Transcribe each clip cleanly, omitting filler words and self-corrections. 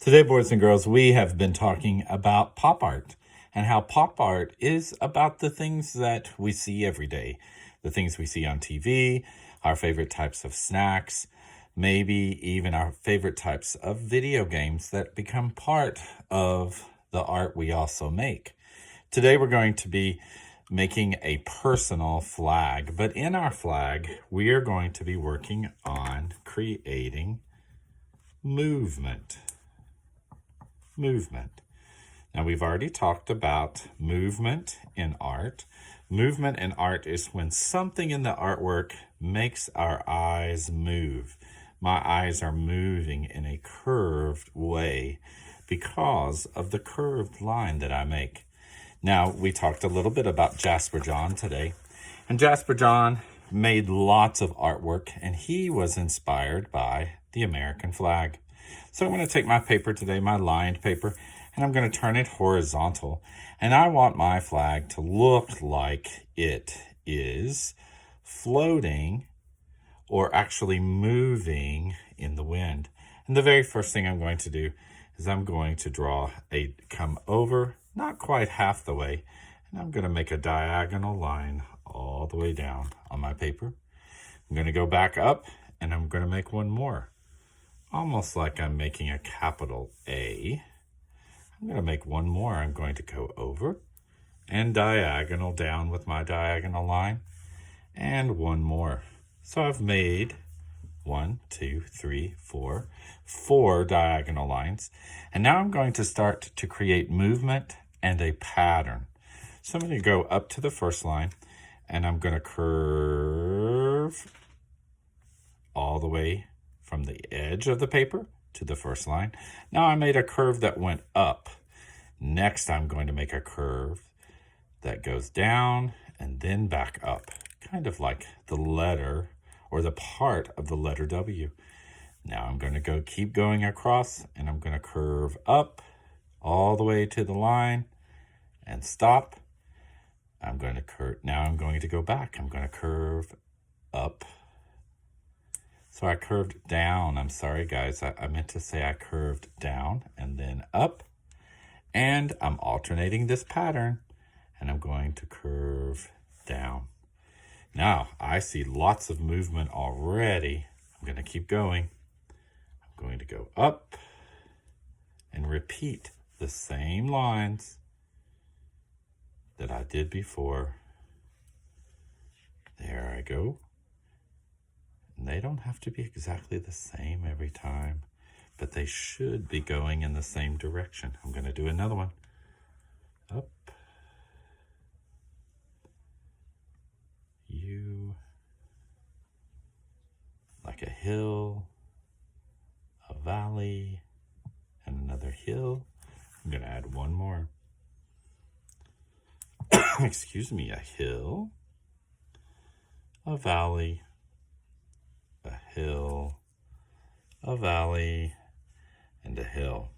Today, boys and girls, we have been talking about pop art and how pop art is about the things that we see every day, the things we see on TV, our favorite types of snacks, maybe even our favorite types of video games that become part of the art we also make. Today, we're going to be making a personal flag, but in our flag, we are going to be working on creating movement. Now, we've already talked about movement in art. Movement in art is when something in the artwork makes our eyes move. My eyes are moving in a curved way because of the curved line that I make. Now, we talked a little bit about Jasper John today, and Jasper John made lots of artwork, and he was inspired by the American flag. So I'm going to take my paper today, my lined paper, and I'm going to turn it horizontal. And I want my flag to look like it is floating or actually moving in the wind. And the very first thing I'm going to do is I'm going to come over, not quite half the way, and I'm going to make a diagonal line all the way down on my paper. I'm going to go back up, and I'm going to make one more. Almost like I'm making a capital A. I'm going to make one more. I'm going to go over and diagonal down with my diagonal line, and one more. So I've made 4 diagonal lines. And now I'm going to start to create movement and a pattern. So I'm going to go up to the first line, and I'm going to curve all the way from the edge of the paper to the first line. Now I made a curve that went up. Next, I'm going to make a curve that goes down and then back up, kind of like the letter or the part of the letter W. Now I'm going to keep going across, and I'm going to curve up all the way to the line and stop. Now I'm going to go back. I'm going to curve up. So I curved down. I'm sorry, guys. I meant to say I curved down and then up. And I'm alternating this pattern, and I'm going to curve down. Now, I see lots of movement already. I'm going to keep going. I'm going to go up and repeat the same lines that I did before. There I go. And they don't have to be exactly the same every time, but they should be going in the same direction. I'm going to do another one. Up. U. Like a hill, a valley, and another hill. I'm going to add one more. Excuse me, a hill, a valley, a hill, a valley, and a hill.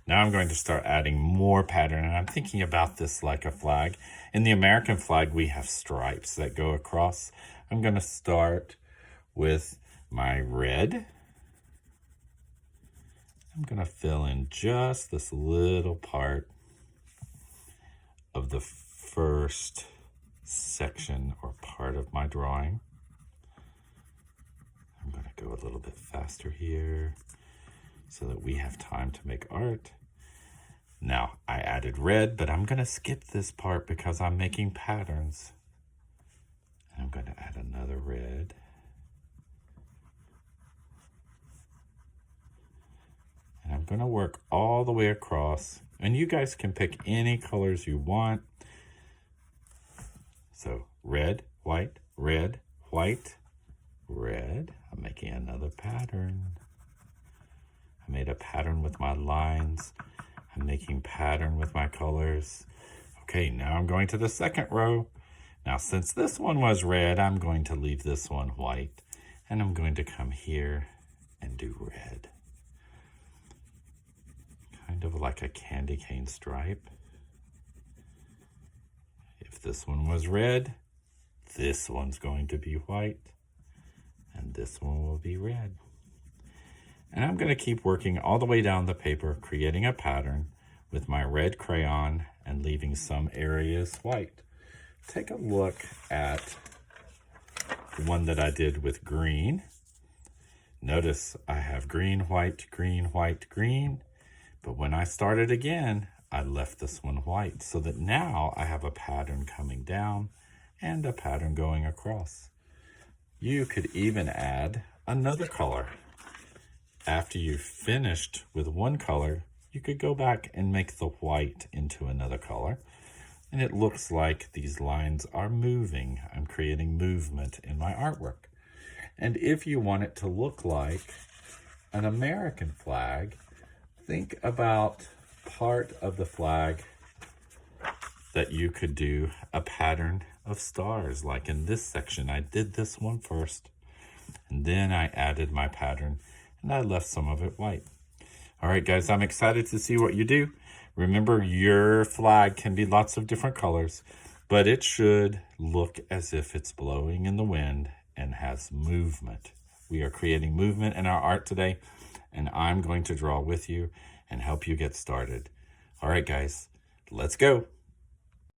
Now I'm going to start adding more pattern, and I'm thinking about this like a flag. In the American flag, we have stripes that go across. I'm going to start with my red. I'm going to fill in just this little part of the first section or part of my drawing. I'm going to go a little bit faster here so that we have time to make art. Now, I added red, but I'm going to skip this part because I'm making patterns. And I'm going to add another red. And I'm going to work all the way across. And you guys can pick any colors you want. So, red, white, red, white, red. I'm making another pattern. I made a pattern with my lines. I'm making pattern with my colors. Okay, now I'm going to the second row. Now, since this one was red, I'm going to leave this one white. And I'm going to come here and do red. Kind of like a candy cane stripe. If this one was red, this one's going to be white. And this one will be red. And I'm going to keep working all the way down the paper, creating a pattern with my red crayon and leaving some areas white. Take a look at the one that I did with green. Notice I have green, white, green, white, green. But when I started again, I left this one white so that now I have a pattern coming down and a pattern going across. You could even add another color. After you've finished with one color, you could go back and make the white into another color. And it looks like these lines are moving. I'm creating movement in my artwork. And if you want it to look like an American flag, think about part of the flag that you could do a pattern of stars. Like in this section, I did this one first, and then I added my pattern, and I left some of it white. All right, guys, I'm excited to see what you do. Remember, your flag can be lots of different colors, but it should look as if it's blowing in the wind and has movement. We are creating movement in our art today, and I'm going to draw with you and help you get started. All right, guys, let's go.